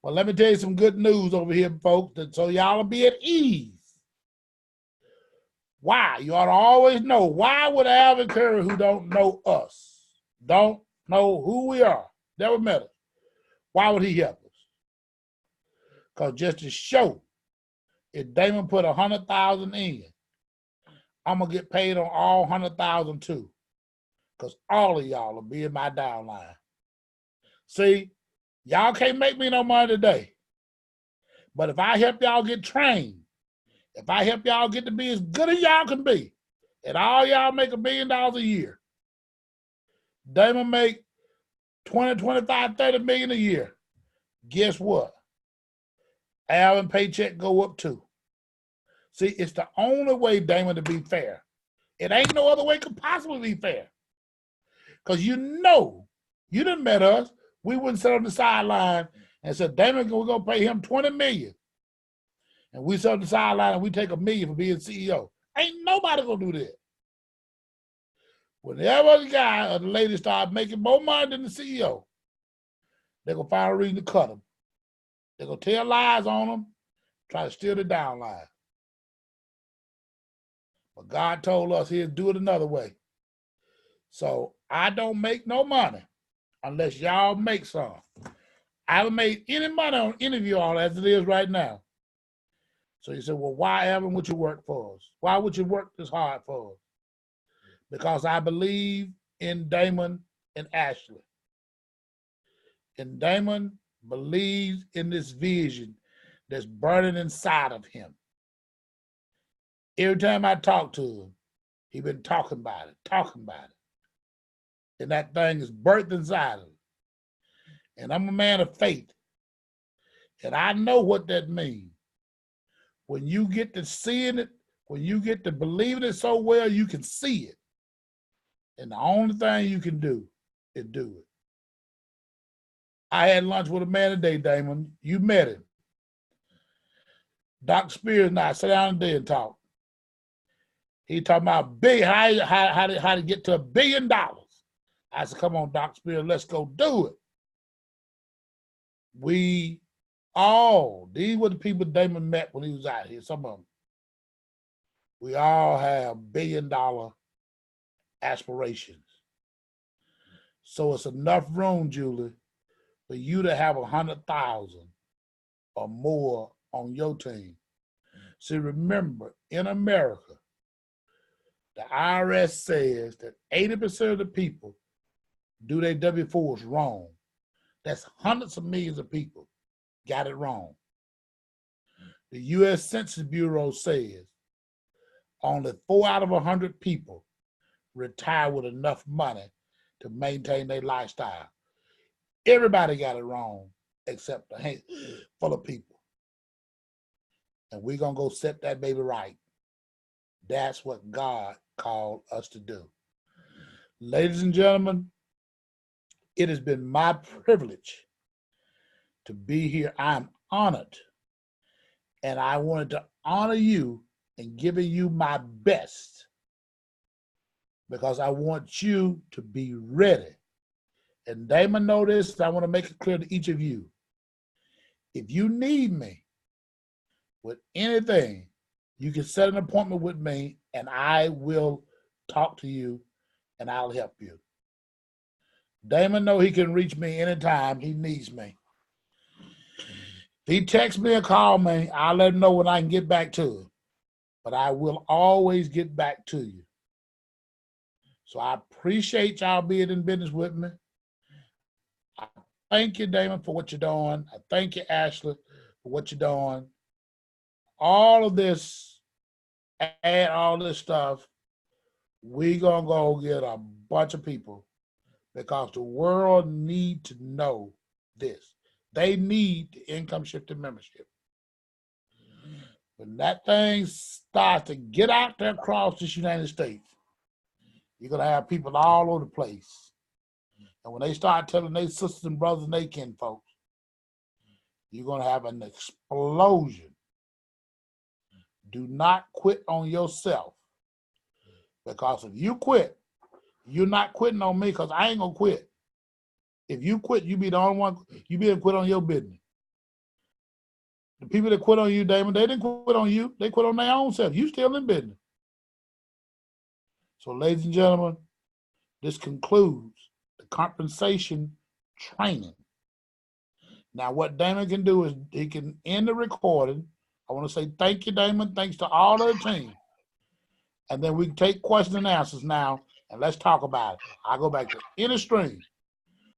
Well, let me tell you some good news over here, folks, so y'all will be at ease. Why? You ought to always know, why would Alvin Curry, who don't know us, don't know who we are, never met us, why would he help us? Because just to show, if Damon put 100,000 in, I'm going to get paid on all 100,000 too. Because all of y'all will be in my downline. See, y'all can't make me no money today. But if I help y'all get trained, if I help y'all get to be as good as y'all can be, and all y'all make $1 million a year, Damon make 20, 25, 30 million a year. Guess what? Alvin paycheck go up too. See, it's the only way, Damon, to be fair. It ain't no other way could possibly be fair. Because you know, you done met us. We wouldn't sit on the sideline and said, Damon, we're going to pay him $20 million. And we sit on the sideline and we take $1 million for being CEO. Ain't nobody going to do that. Whenever the guy or the lady start making more money than the CEO, they're going to find a reason to cut them. They're going to tell lies on them, try to steal the downline. But God told us he'll do it another way. So I don't make no money unless y'all make some. I haven't made any money on any of y'all as it is right now. So you said, well, why haven't would you work for us? Why would you work this hard for us? Because I believe in Damon and Ashley. And Damon believes in this vision that's burning inside of him. Every time I talk to him, he's been talking about it. And that thing is birthed inside of him. And I'm a man of faith. And I know what that means. When you get to seeing it, when you get to believing it so well, you can see it. And the only thing you can do is do it. I had lunch with a man today, Damon. You met him. Dr. Spears and I sat down today and talked. He talking about how to get to $1 billion. I said, come on, Dr. Spears, let's go do it. These were the people Damon met when he was out here, some of them. We all have $1 billion aspirations. So it's enough room, Julie, for you to have 100,000 or more on your team. See, remember, in America, the IRS says that 80% of the people do their W-4s wrong. That's hundreds of millions of people got it wrong. The U.S. Census Bureau says only 4 out of 100 people retire with enough money to maintain their lifestyle. Everybody got it wrong except a handful of people. And we're going to go set that baby right. That's what God called us to do. Ladies and gentlemen, it has been my privilege to be here. I'm honored. And I wanted to honor you in giving you my best because I want you to be ready. And Damon know this, I want to make it clear to each of you. If you need me with anything, you can set an appointment with me and I will talk to you and I'll help you. Damon know he can reach me anytime he needs me. If he texts me or call me, I'll let him know when I can get back to him. But I will always get back to you. So I appreciate y'all being in business with me. I thank you, Damon, for what you're doing. I thank you, Ashley, for what you're doing. All of this, add all this stuff, we're going to go get a bunch of people because the world need to know this. They need the income shifting membership. When that thing starts to get out there across this United States, you're going to have people all over the place. And when they start telling their sisters and brothers and their kin folks, you're going to have an explosion. Do not quit on yourself. Because if you quit, you're not quitting on me because I ain't going to quit. If you quit, you be the only one, you be able to quit on your business. The people that quit on you, Damon, they didn't quit on you. They quit on their own self. You still in business. So, ladies and gentlemen, this concludes the compensation training. Now, what Damon can do is he can end the recording. I want to say thank you, Damon. Thanks to all of the team. And then we can take questions and answers now, and let's talk about it. I'll go back to inner stream.